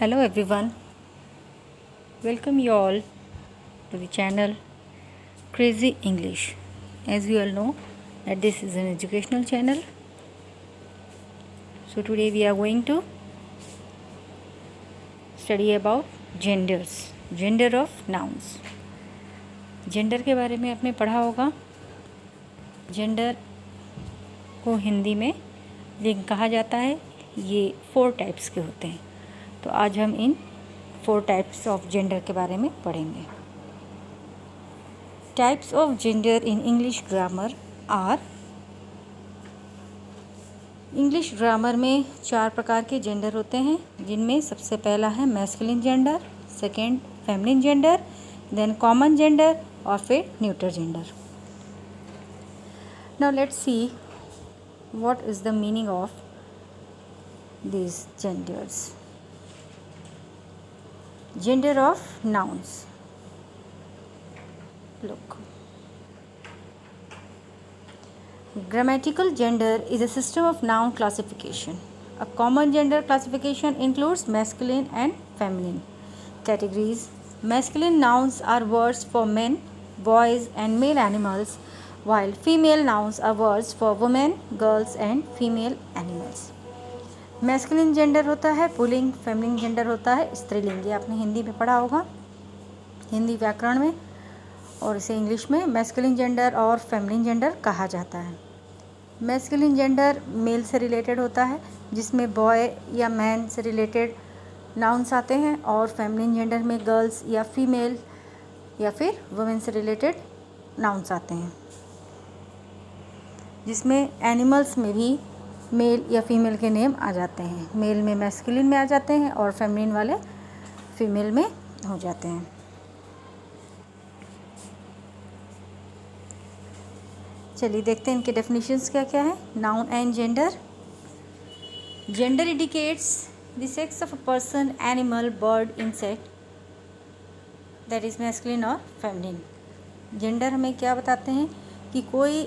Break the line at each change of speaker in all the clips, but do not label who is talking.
Hello everyone, welcome you all to the channel Crazy English. As you all know that this is an educational channel. So today we are going to study about genders, gender of nouns. Gender के बारे में आपने पढ़ा होगा। Gender को हिंदी में लिंग कहा जाता है। ये 4 टाइप्स के होते हैं। तो आज हम इन 4 टाइप्स ऑफ जेंडर के बारे में पढ़ेंगे। Types of gender in English grammar are. English grammar में 4 प्रकार के जेंडर होते हैं, जिनमें सबसे पहला है masculine gender, second feminine gender, then common gender और फिर neuter gender. Now let's see what is the meaning of these genders. Gender of nouns. Look. Grammatical gender is a system of noun classification. A common gender classification includes masculine and feminine categories. Masculine nouns are words for men, boys and male animals, while female nouns are words for women, girls and female animals. Masculine gender होता है pulling, feminine gender होता है स्त्रीलिंग। ये आपने हिंदी में पढ़ा होगा, हिंदी व्याकरण में, और इसे इंग्लिश में मैस्कुलिन जेंडर और फेमिनिन जेंडर कहा जाता है। मैस्कुलिन जेंडर मेल से रिलेटेड होता है, जिसमें बॉय या मैन से रिलेटेड नाउन्स आते हैं, और फेमिनिन जेंडर में गर्ल्स या फीमेल या फिर वुमेन से रिलेटेड नाउन्स आते हैं, जिसमें एनिमल्स में भी मेल या फीमेल के नेम आ जाते हैं। मेल में मैस्कुलिन में आ जाते हैं और फेमिनिन वाले फीमेल में हो जाते हैं। चलिए देखते हैं इनके डेफिनेशंस क्या क्या है। Noun and gender. Gender indicates the sex of a person, animal, bird, insect, that is masculine और फेमिनिन। जेंडर हमें क्या बताते हैं कि कोई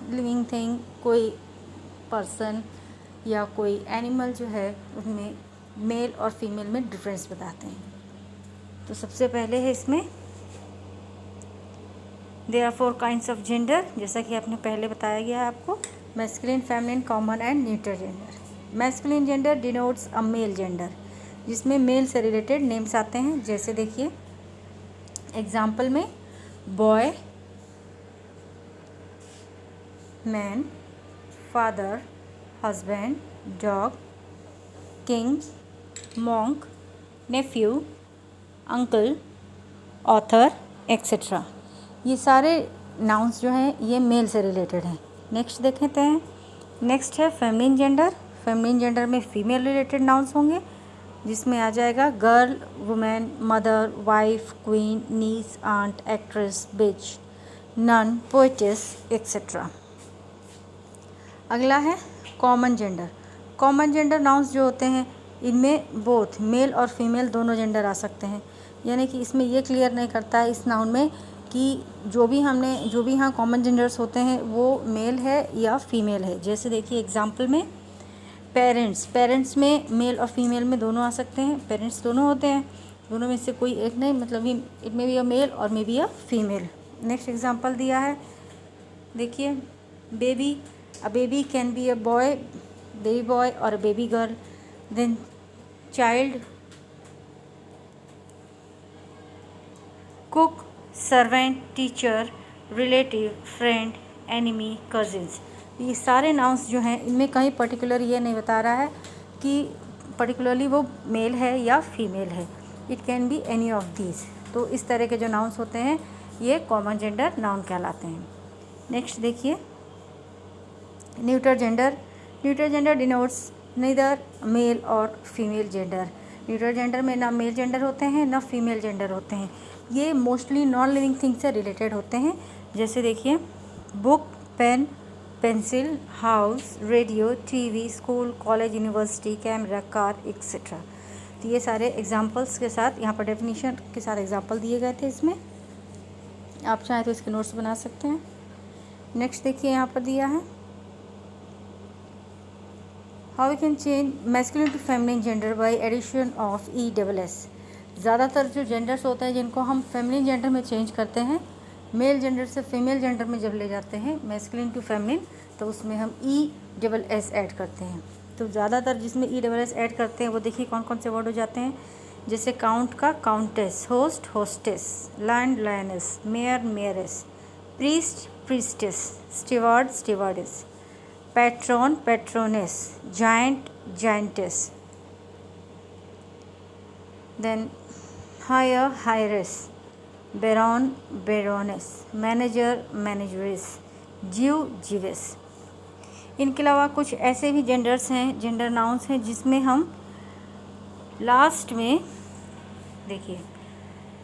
लिविंग थिंग, कोई पर्सन या कोई एनिमल जो है उसमें मेल और फीमेल में डिफरेंस बताते हैं। तो सबसे पहले है इसमें there are 4 kinds of gender, जैसा कि आपने पहले बताया गया है आपको। Masculine, feminine, common and neuter gender. Masculine gender denotes a male gender, जिसमें मेल से रिलेटेड नेम्स आते हैं। जैसे देखिए एग्जाम्पल में boy, man, father, husband, dog, king, monk, nephew, uncle, author etcetera. ये सारे नाउन्स जो हैं ये मेल से रिलेटेड हैं। नेक्स्ट देखते हैं। नेक्स्ट है फेमिनिन जेंडर। फेमिनिन जेंडर में फीमेल रिलेटेड नाउन्स होंगे, जिसमें आ जाएगा girl, women, mother, wife, queen, niece, aunt, actress, bitch, nun, poetess etcetera. अगला है common gender. Common gender nouns जो होते हैं इनमें बोथ मेल और फीमेल दोनों जेंडर आ सकते हैं। यानी कि इसमें ये क्लियर नहीं करता है इस नाउन में कि जो भी यहाँ कॉमन जेंडर्स होते हैं वो मेल है या फीमेल है। जैसे देखिए एग्जांपल में पेरेंट्स में मेल और फीमेल में दोनों आ सकते हैं। पेरेंट्स दोनों होते हैं, दोनों में से कोई एक नहीं, मतलब इट में भी अ मेल और may be a female. Next example दिया है, देखिए baby, a baby can be a boy, baby boy or a baby girl. Then child, cook, servant, teacher, relative, friend, enemy, cousins। ये सारे नाउन्स जो हैं इनमें कहीं पर्टिकुलर ये नहीं बता रहा है कि पर्टिकुलरली वो मेल है या फीमेल है। It can be any of these. तो इस तरह के जो नाउन्स होते हैं ये कॉमन जेंडर नाउन कहलाते हैं। नेक्स्ट देखिए neuter gender. Neuter gender denotes neither male और फीमेल जेंडर। न्यूटर जेंडर में ना मेल जेंडर होते हैं ना फीमेल जेंडर होते हैं। ये मोस्टली नॉन लिविंग थिंग से रिलेटेड होते हैं। जैसे देखिए book, pen, pencil, house, radio, TV, school, college, university, camera, car etcetera. तो ये सारे एग्जाम्पल्स के साथ यहाँ पर डेफिनेशन के साथ एग्जाम्पल दिए गए थे। इसमें आप चाहें तो इसके नोट्स बना सकते हैं। नेक्स्ट देखिए यहाँ पर दिया है how we can change masculine to feminine gender by addition of ESS। ज़्यादातर जो जेंडर्स होते हैं जिनको हम फेमिनिन जेंडर में चेंज करते हैं, मेल जेंडर से फीमेल जेंडर में जब ले जाते हैं मैस्कुलिन टू फेमिनिन, तो उसमें हम ESS ऐड करते हैं। तो ज़्यादातर जिसमें ESS ऐड करते हैं वो देखिए कौन कौन से वर्ड हो जाते हैं, जैसे काउंट का countess, host hostess, lion lioness, mayor mayoress, priest priestess, steward stewardess, patron patroness, giant giantess, then heir heiress, baron baroness, manager manageress, Jew Jewess. इनके अलावा कुछ ऐसे भी जेंडर्स हैं, जेंडर नाउन्स हैं, जिसमें हम लास्ट में देखिए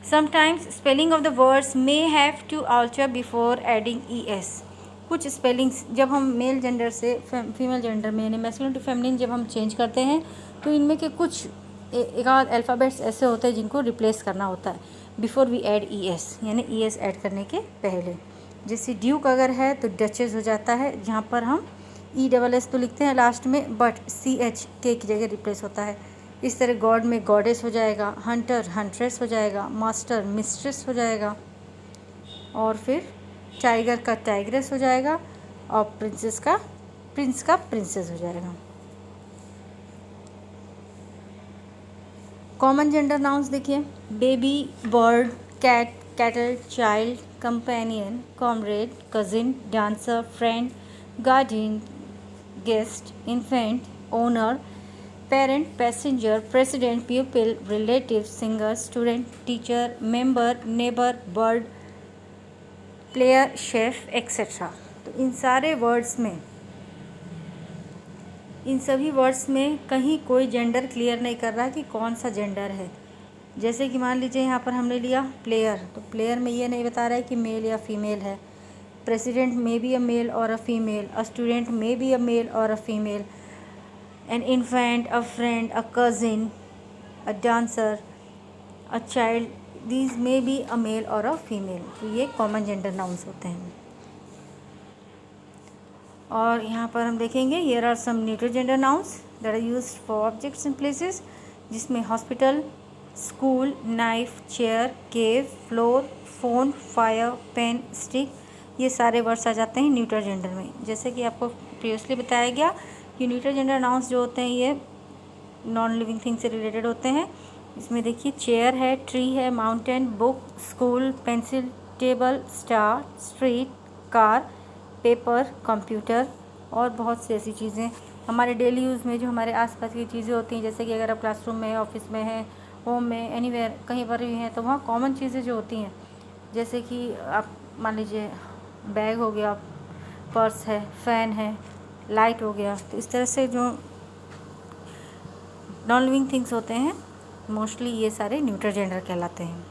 sometimes spelling of the words may have to alter before adding ES। कुछ स्पेलिंग्स जब हम मेल जेंडर से फीमेल जेंडर में यानी मैस्कुलिन टू फेमिनिन जब हम चेंज करते हैं तो इनमें के कुछ एक आध अल्फ़ाबेट्स ऐसे होते हैं जिनको रिप्लेस करना होता है बिफोर वी ऐड ES, यानी ES ऐड करने के पहले। जैसे ड्यूक अगर है तो डचेस हो जाता है, जहाँ पर हम ESS तो लिखते हैं लास्ट में, बट CH के की जगह रिप्लेस होता है। इस तरह गॉड में गॉडेस हो जाएगा, हंटर हंट्रेस हो जाएगा, मास्टर मिस्ट्रेस हो जाएगा, और फिर टाइगर का टाइग्रेस हो जाएगा, और प्रिंस का प्रिंसेस हो जाएगा। कॉमन जेंडर नाउन्स देखिए, baby, bird, cat, cattle, child, companion, comrade, cousin, dancer, friend, guardian, guest, infant, owner, parent, passenger, president, people, relative, singer, student, teacher, member, neighbour, bird, player, chef etcetera. तो इन सारे words में, इन सभी words में कहीं कोई gender clear नहीं कर रहा कि कौन सा जेंडर है। जैसे कि मान लीजिए यहाँ पर हमने लिया प्लेयर, तो प्लेयर में ये नहीं बता रहा है कि मेल या फीमेल है। प्रेसिडेंट में बी अ मेल और अ फीमेल, अ स्टूडेंट में बी अ मेल और a female, an infant, a friend, a cousin, a dancer, a child, these may be a male or a female। तो ये common gender nouns होते हैं। और यहाँ पर हम देखेंगे here are some neutral gender nouns that are used for objects and places, जिसमें hospital, school, knife, chair, cave, floor, phone, fire, pen, stick, ये सारे वर्ड्स आ जाते हैं न्यूट्रल जेंडर में। जैसे कि आपको प्रीवियसली बताया गया कि न्यूट्रल जेंडर नाउन्स जो होते हैं ये नॉन लिविंग थिंग से रिलेटेड होते हैं। इसमें देखिए चेयर है, ट्री है, mountain, book, school, pencil, table, star, street, car, paper, computer, और बहुत सी ऐसी चीज़ें हमारे डेली यूज़ में जो हमारे आसपास की चीज़ें होती हैं। जैसे कि अगर आप क्लासरूम में, ऑफिस में हैं, होम में, एनीवेयर कहीं पर भी हैं, तो वहाँ कॉमन चीज़ें जो होती हैं, जैसे कि आप मान लीजिए बैग हो गया, पर्स है, फ़ैन है, लाइट हो गया। तो इस तरह से जो नॉन लिविंग थिंग्स होते हैं मोस्टली ये सारे न्यूट्रल जेंडर कहलाते हैं।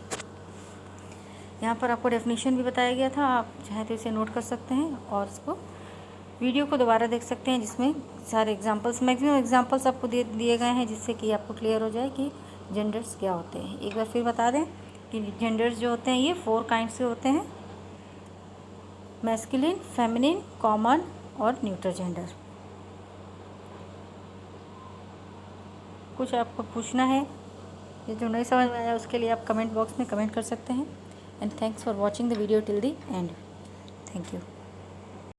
यहाँ पर आपको डेफिनेशन भी बताया गया था, आप चाहे तो इसे नोट कर सकते हैं और इसको वीडियो को दोबारा देख सकते हैं, जिसमें सारे एग्जांपल्स, मैक्सिमम एग्जांपल्स आपको दिए गए हैं, जिससे कि आपको क्लियर हो जाए कि जेंडर्स क्या होते हैं। एक बार फिर बता दें कि जेंडर्स जो होते हैं ये 4 काइंड्स के होते हैं, मैस्कुलिन, फेमिनिन, कॉमन और न्यूट्रल जेंडर। कुछ आपको पूछना है, ये जो नहीं समझ में आया उसके लिए आप कमेंट बॉक्स में कमेंट कर सकते हैं। And thanks for watching the video till the end. Thank you.